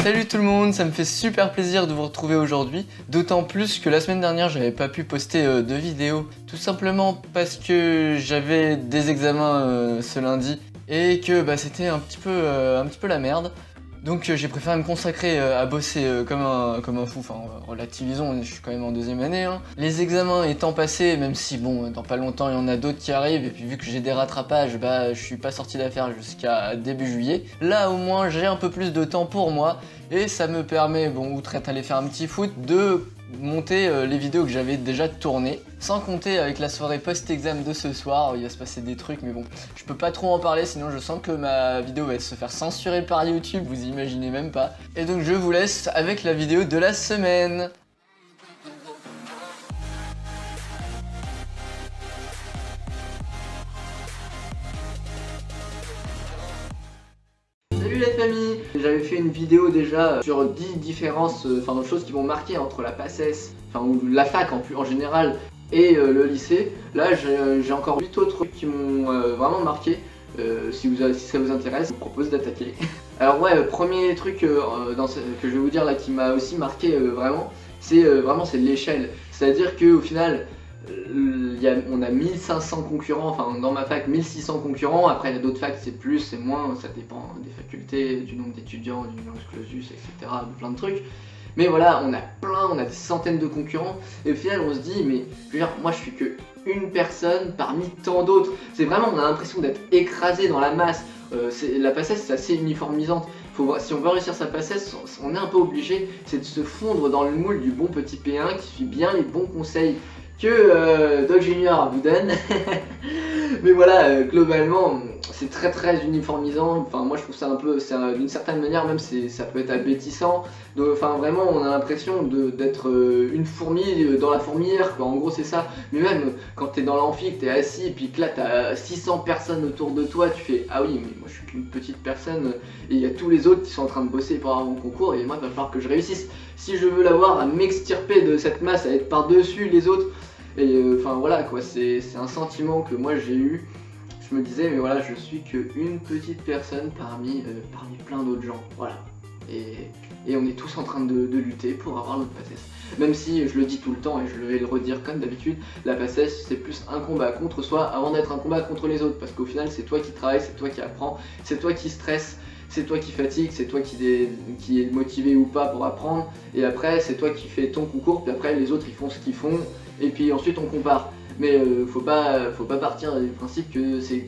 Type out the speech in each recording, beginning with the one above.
Salut tout le monde, ça me fait super plaisir de vous retrouver aujourd'hui, d'autant plus que la semaine dernière j'avais pas pu poster de vidéo, tout simplement parce que j'avais des examens ce lundi et que c'était un petit peu la merde. Donc j'ai préféré me consacrer à bosser comme un fou, enfin relativisons, je suis quand même en deuxième année. Hein. Les examens étant passés, même si bon, dans pas longtemps il y en a d'autres qui arrivent, et puis vu que j'ai des rattrapages, je suis pas sorti d'affaires jusqu'à début juillet. Là au moins j'ai un peu plus de temps pour moi, et ça me permet, bon, outre être allé faire un petit foot, de monter les vidéos que j'avais déjà tournées, sans compter avec la soirée post-exam de ce soir, il va se passer des trucs, mais bon, je peux pas trop en parler, sinon je sens que ma vidéo va se faire censurer par YouTube, vous imaginez même pas. Et donc je vous laisse avec la vidéo de la semaine. Salut la famille! J'avais fait une vidéo déjà sur 10 différences, choses qui m'ont marqué entre la PACES, ou la fac en général, et le lycée. Là j'ai encore 8 autres trucs qui m'ont vraiment marqué. Si ça vous intéresse, je vous propose d'attaquer. Alors ouais, premier truc que je vais vous dire là qui m'a aussi marqué vraiment, c'est l'échelle. C'est-à-dire qu'au final, on a 1500 concurrents, enfin dans ma fac 1600 concurrents, après il y a d'autres facs c'est plus, c'est moins, ça dépend des facultés, du nombre d'étudiants, du numerus clausus, etc. de plein de trucs. Mais voilà, on a des centaines de concurrents, et au final on se dit, mais je veux dire, moi je suis que une personne parmi tant d'autres. C'est vraiment, on a l'impression d'être écrasé dans la masse. La PACES c'est assez uniformisante. Si on veut réussir sa PACES, on est un peu obligé, c'est de se fondre dans le moule du bon petit P1 qui suit bien les bons conseils que Doc Junior vous donne. Mais voilà, globalement c'est très uniformisant. Enfin moi je trouve ça un peu, d'une certaine manière même ça peut être abétissant. Enfin vraiment on a l'impression d'être une fourmi dans la fourmilière quoi. En gros c'est ça. Mais même quand t'es dans l'amphi, que t'es assis et puis que là t'as 600 personnes autour de toi, tu fais ah oui mais moi je suis qu'une petite personne et il y a tous les autres qui sont en train de bosser pour avoir mon concours et moi il va falloir que je réussisse. Si je veux l'avoir, à m'extirper de cette masse, à être par-dessus les autres. Et enfin voilà quoi, c'est un sentiment que moi j'ai eu. Je me disais mais voilà, je suis qu'une petite personne parmi plein d'autres gens, voilà. Et on est tous en train de lutter pour avoir notre PACES. Même si je le dis tout le temps et je vais le redire comme d'habitude, la PACES c'est plus un combat contre soi avant d'être un combat contre les autres. Parce qu'au final c'est toi qui travailles, c'est toi qui apprends, c'est toi qui stresse, c'est toi qui fatigue, c'est toi qui est motivé ou pas pour apprendre. Et après c'est toi qui fais ton concours, puis après les autres ils font ce qu'ils font. Et puis ensuite on compare. Mais faut pas partir du principe que c'est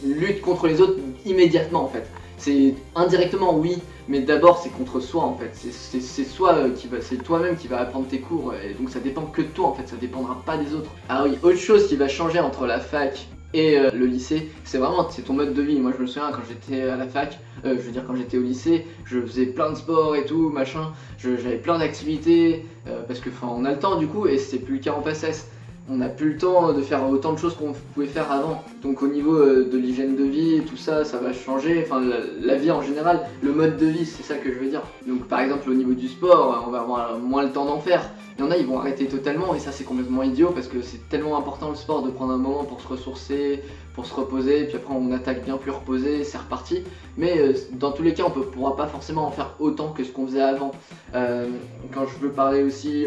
une lutte contre les autres immédiatement en fait. C'est indirectement oui, mais d'abord c'est contre soi en fait. C'est toi-même qui va apprendre tes cours et donc ça dépend que de toi en fait, ça dépendra pas des autres. Ah oui, autre chose qui va changer entre la fac et le lycée, c'est ton mode de vie. Moi je me souviens quand j'étais à la fac, quand j'étais au lycée, je faisais plein de sports et tout, machin, j'avais plein d'activités, parce que on a le temps du coup, et c'est plus le cas en PACES. On n'a plus le temps de faire autant de choses qu'on pouvait faire avant. Donc au niveau de l'hygiène de vie et tout ça, ça va changer, enfin la vie en général, le mode de vie, c'est ça que je veux dire. Donc par exemple au niveau du sport, on va avoir moins le temps d'en faire. Il y en a, ils vont arrêter totalement et ça c'est complètement idiot parce que c'est tellement important le sport de prendre un moment pour se ressourcer, pour se reposer, puis après on attaque bien plus reposé, c'est reparti. Mais dans tous les cas, on ne pourra pas forcément en faire autant que ce qu'on faisait avant. Quand je veux parler aussi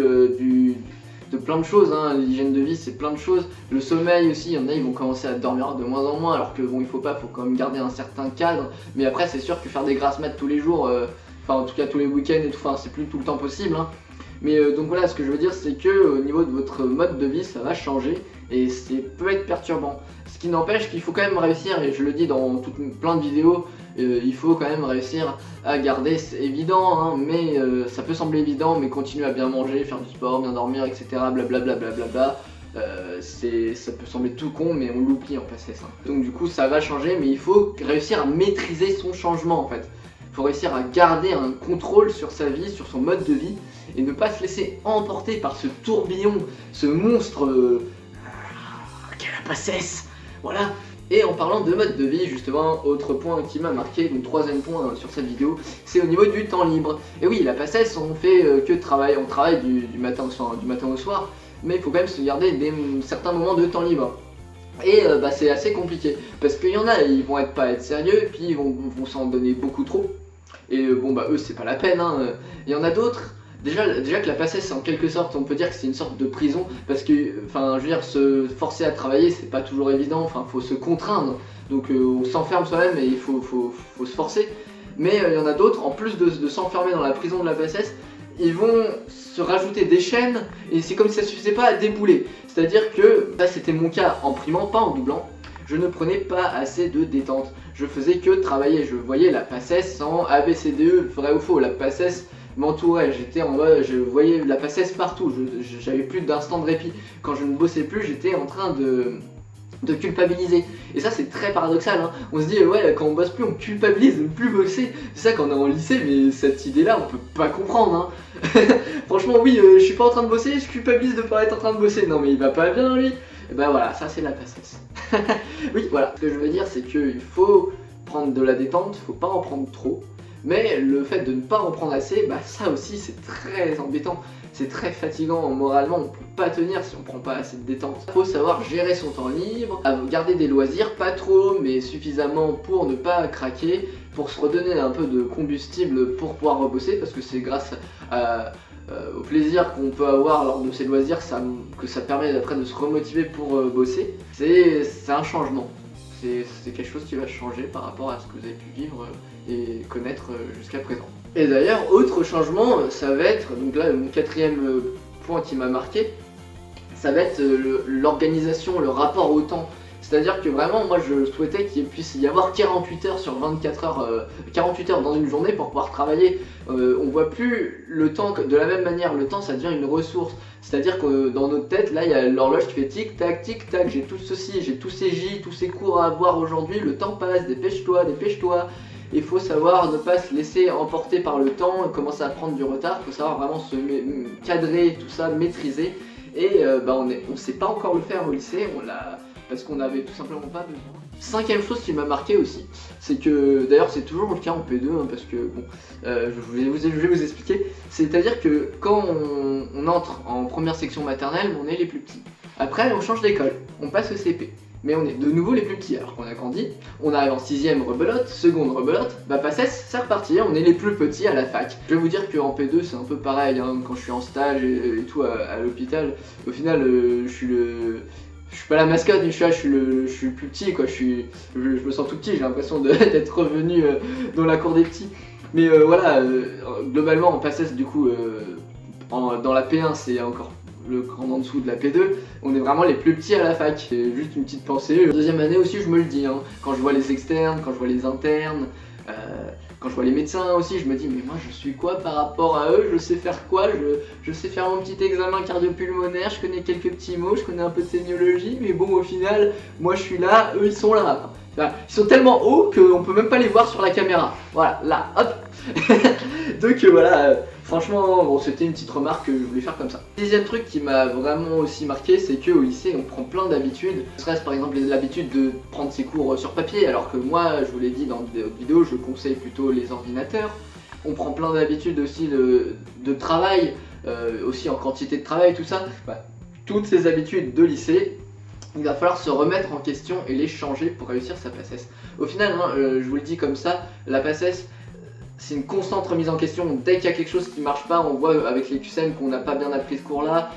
de plein de choses, hein. L'hygiène de vie c'est plein de choses, le sommeil aussi, il y en a ils vont commencer à dormir de moins en moins alors que bon il faut quand même garder un certain cadre, mais après c'est sûr que faire des grasses mat tous les jours, en tout cas tous les week-ends et tout, c'est plus tout le temps possible, hein. Mais donc voilà, ce que je veux dire c'est que au niveau de votre mode de vie ça va changer et peut être perturbant. Ce qui n'empêche qu'il faut quand même réussir, et je le dis dans plein de vidéos, il faut quand même réussir à garder, c'est évident, hein, mais ça peut sembler évident, mais continuer à bien manger, faire du sport, bien dormir, etc. Blablabla. Ça peut sembler tout con, mais on l'oublie en PACES. Hein. Donc du coup ça va changer, mais il faut réussir à maîtriser son changement en fait. Il faut réussir à garder un contrôle sur sa vie, sur son mode de vie, et ne pas se laisser emporter par ce tourbillon, ce monstre qu'est la PACES. Voilà. Et en parlant de mode de vie, justement, autre point qui m'a marqué, donc troisième point sur cette vidéo, c'est au niveau du temps libre. Et oui, la PACES, on fait que de travail, on travaille du matin au soir, mais il faut quand même se garder certains moments de temps libre. Et c'est assez compliqué, parce qu'il y en a, ils vont pas être sérieux, et puis ils vont s'en donner beaucoup trop. et bon bah eux c'est pas la peine, hein. Il y en a d'autres. Déjà que la PACES, en quelque sorte, on peut dire que c'est une sorte de prison, parce que, enfin, je veux dire, se forcer à travailler, c'est pas toujours évident, enfin, faut se contraindre, donc on s'enferme soi-même et il faut se forcer. Mais il y en a d'autres, en plus de s'enfermer dans la prison de la PACES, ils vont se rajouter des chaînes, et c'est comme si ça suffisait pas à débouler. C'est-à-dire que, ça c'était mon cas en primant, pas en doublant, je ne prenais pas assez de détente. Je faisais que travailler, je voyais la PACES sans ABCDE, vrai ou faux, la PACES m'entourait, j'étais en mode, je voyais la PACES partout, j'avais plus d'instant de répit. Quand je ne bossais plus, j'étais en train de culpabiliser. Et ça c'est très paradoxal, hein. On se dit ouais, quand on bosse plus on culpabilise de ne plus bosser. C'est ça quand on est en lycée, mais cette idée là on peut pas comprendre, hein. Franchement oui, je suis pas en train de bosser, je culpabilise de pas être en train de bosser. Non mais il va pas bien lui. Et ben voilà, ça c'est la PACES. Oui voilà, ce que je veux dire c'est qu'il faut prendre de la détente, faut pas en prendre trop. Mais le fait de ne pas en prendre assez, bah ça aussi c'est très embêtant. C'est très fatigant moralement, on peut pas tenir si on prend pas assez de détente. Faut savoir gérer son temps libre, garder des loisirs, pas trop mais suffisamment pour ne pas craquer, pour se redonner un peu de combustible pour pouvoir rebosser, parce que c'est grâce au plaisir qu'on peut avoir lors de ces loisirs que ça permet après de se remotiver pour bosser. C'est un changement. C'est quelque chose qui va changer par rapport à ce que vous avez pu vivre et connaître jusqu'à présent. Et d'ailleurs, autre changement, ça va être, donc là mon quatrième point qui m'a marqué, ça va être l'organisation, le rapport au temps. C'est-à-dire que vraiment, moi je souhaitais qu'il puisse y avoir 48 heures sur 24 heures, 48 heures dans une journée pour pouvoir travailler. On voit plus le temps de la même manière, le temps ça devient une ressource. C'est-à-dire que dans notre tête, là il y a l'horloge qui fait tic tac, j'ai tout ceci, j'ai tous ces J, tous ces cours à avoir aujourd'hui, le temps passe, dépêche-toi, dépêche-toi. Il faut savoir ne pas se laisser emporter par le temps, commencer à prendre du retard, il faut savoir vraiment se cadrer, tout ça, maîtriser. Et bah, on sait pas encore le faire au lycée, parce qu'on n'avait tout simplement pas besoin. Cinquième chose qui m'a marqué aussi, c'est que, d'ailleurs c'est toujours le cas en P2, hein, parce que bon, je vais vous expliquer. C'est-à-dire que quand on entre en première section maternelle, on est les plus petits. Après on change d'école, on passe au CP. Mais on est de nouveau les plus petits, alors qu'on a grandi, on arrive en 6ème rebelote, seconde rebelote, bah PACES, c'est reparti, on est les plus petits à la fac. Je vais vous dire qu'en P2 c'est un peu pareil, hein, quand je suis en stage et tout à l'hôpital, au final je suis pas la mascotte, mais je suis le plus petit, quoi. Je me sens tout petit, j'ai l'impression d'être revenu dans la cour des petits. Mais voilà, globalement en PACES du coup, dans la P1 c'est encore le cran en dessous de la P2, on est vraiment les plus petits à la fac. C'est juste une petite pensée. Deuxième année aussi, je me le dis, hein, quand je vois les externes, quand je vois les internes, quand je vois les médecins aussi, je me dis mais moi je suis quoi par rapport à eux, je sais faire quoi, je sais faire mon petit examen cardio-pulmonaire, je connais quelques petits mots, je connais un peu de sémiologie, mais bon au final, moi je suis là, eux ils sont là. Enfin, ils sont tellement hauts qu'on peut même pas les voir sur la caméra. Voilà, là, hop. Donc voilà, franchement, bon, c'était une petite remarque que je voulais faire comme ça. Deuxième truc qui m'a vraiment aussi marqué, c'est qu'au lycée, on prend plein d'habitudes. Ce serait par exemple l'habitude de prendre ses cours sur papier, alors que moi, je vous l'ai dit dans d'autres vidéos, je conseille plutôt les ordinateurs. On prend plein d'habitudes aussi de travail, aussi en quantité de travail, tout ça. Bah, toutes ces habitudes de lycée, il va falloir se remettre en question et les changer pour réussir sa PACES. Au final, hein, je vous le dis comme ça, la PACES, c'est une constante remise en question. Dès qu'il y a quelque chose qui ne marche pas, on voit avec les QCM qu'on n'a pas bien appris ce cours-là,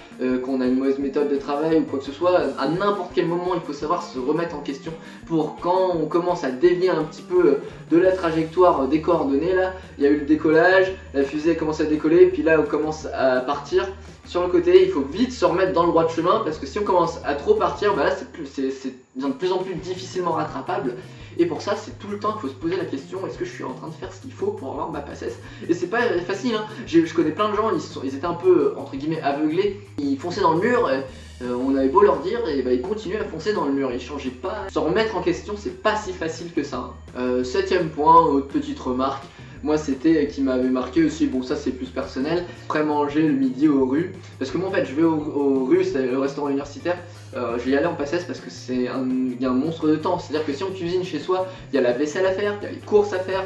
qu'on a une mauvaise méthode de travail ou quoi que ce soit. À n'importe quel moment, il faut savoir se remettre en question pour quand on commence à dévier un petit peu de la trajectoire des coordonnées. Là, il y a eu le décollage, la fusée commence à décoller, puis là, on commence à partir. Sur le côté, il faut vite se remettre dans le droit de chemin parce que si on commence à trop partir, bah là c'est de plus en plus difficilement rattrapable. Et pour ça, c'est tout le temps qu'il faut se poser la question, est-ce que je suis en train de faire ce qu'il faut pour avoir ma PACES? Et c'est pas facile, hein. Je connais plein de gens, ils étaient un peu, entre guillemets, aveuglés. Ils fonçaient dans le mur, on avait beau leur dire, et bah, ils continuaient à foncer dans le mur, ils changeaient pas. Se remettre en question, c'est pas si facile que ça, hein. Septième point, autre petite remarque. Moi c'était qui m'avait marqué aussi, bon ça c'est plus personnel, après manger le midi aux rues, parce que moi en fait je vais aux rues, c'est le restaurant universitaire, je vais y aller en PACES parce que il y a un monstre de temps, c'est à dire que si on cuisine chez soi, il y a la vaisselle à faire, il y a les courses à faire,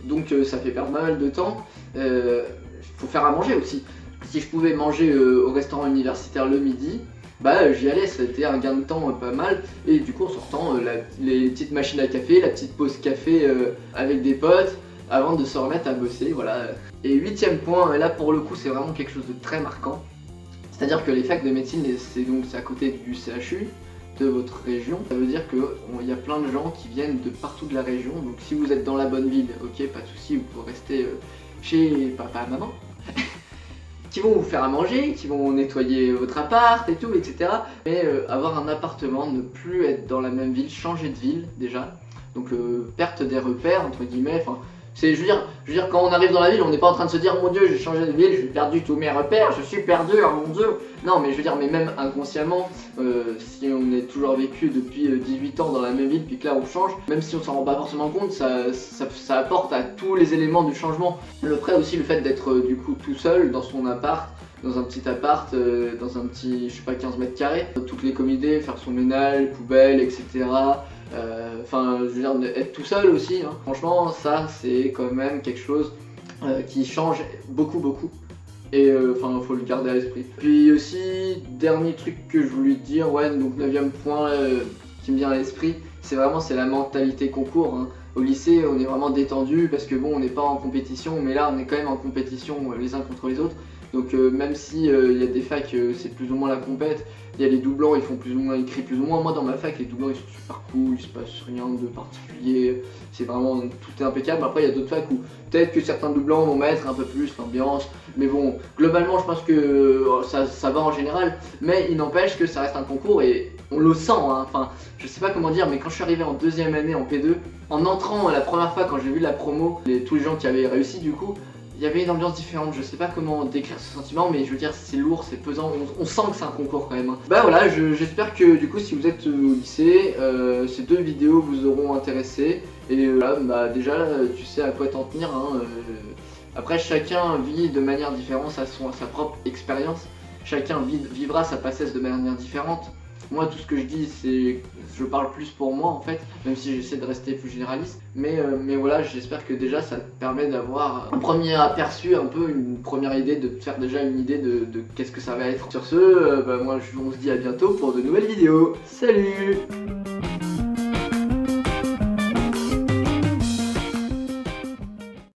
donc ça fait perdre pas mal de temps, faut faire à manger aussi. Si je pouvais manger au restaurant universitaire le midi, bah j'y allais, c'était un gain de temps pas mal, et du coup en sortant les petites machines à café, la petite pause café avec des potes, avant de se remettre à bosser, voilà. Et 8e point, là pour le coup c'est vraiment quelque chose de très marquant. C'est-à-dire que les facs de médecine, c'est à côté du CHU de votre région. Ça veut dire qu'il y a plein de gens qui viennent de partout de la région. Donc si vous êtes dans la bonne ville, ok, pas de souci, vous pouvez rester chez papa et maman. Qui vont vous faire à manger, qui vont nettoyer votre appart et tout, etc. Mais avoir un appartement, ne plus être dans la même ville, changer de ville déjà. Donc perte des repères, entre guillemets. Enfin, je veux dire, quand on arrive dans la ville, on n'est pas en train de se dire mon Dieu, j'ai changé de ville, j'ai perdu tous mes repères, je suis perdu, oh mon Dieu. Non, mais je veux dire, mais même inconsciemment, si on est toujours vécu depuis 18 ans dans la même ville, puis que là on change, même si on s'en rend pas forcément compte, ça apporte à tous les éléments du changement. Après aussi le fait d'être du coup tout seul dans son appart, dans un petit appart, dans un petit, je sais pas, 15 mètres carrés, toutes les comités, faire son ménage, poubelle, etc. Enfin, je veux dire, être tout seul aussi, hein. Franchement, ça c'est quand même quelque chose qui change beaucoup. Et enfin, faut le garder à l'esprit. Puis aussi, dernier truc que je voulais te dire, ouais, donc 9e point qui me vient à l'esprit, c'est la mentalité concours, hein. Au lycée, on est vraiment détendu parce que bon, on n'est pas en compétition, mais là, on est quand même en compétition les uns contre les autres. Donc même si y a des facs, c'est plus ou moins la compète, il y a les doublants, ils crient plus ou moins. Moi dans ma fac, les doublants ils sont super cool, il se passe rien de particulier, c'est vraiment, tout est impeccable. Après il y a d'autres facs où peut-être que certains doublants vont mettre un peu plus l'ambiance, mais bon, globalement je pense que ça va en général, mais il n'empêche que ça reste un concours et on le sent, hein. Enfin, je sais pas comment dire, mais quand je suis arrivé en 2e année en P2, en entrant la première fois quand j'ai vu la promo, tous les gens qui avaient réussi du coup, il y avait une ambiance différente, je sais pas comment décrire ce sentiment, mais je veux dire c'est lourd, c'est pesant, on sent que c'est un concours quand même, hein. Bah voilà, j'espère que du coup si vous êtes au lycée, ces 2 vidéos vous auront intéressé. Et là, bah déjà tu sais à quoi t'en tenir, hein. Après chacun vit de manière différente sa propre expérience, chacun vivra sa PACES de manière différente. Moi tout ce que je dis je parle plus pour moi en fait, même si j'essaie de rester plus généraliste, mais voilà, j'espère que déjà ça te permet d'avoir un premier aperçu, un peu une première idée, de te faire déjà une idée de qu'est-ce que ça va être. Sur ce, bah moi on se dit à bientôt pour de nouvelles vidéos. Salut!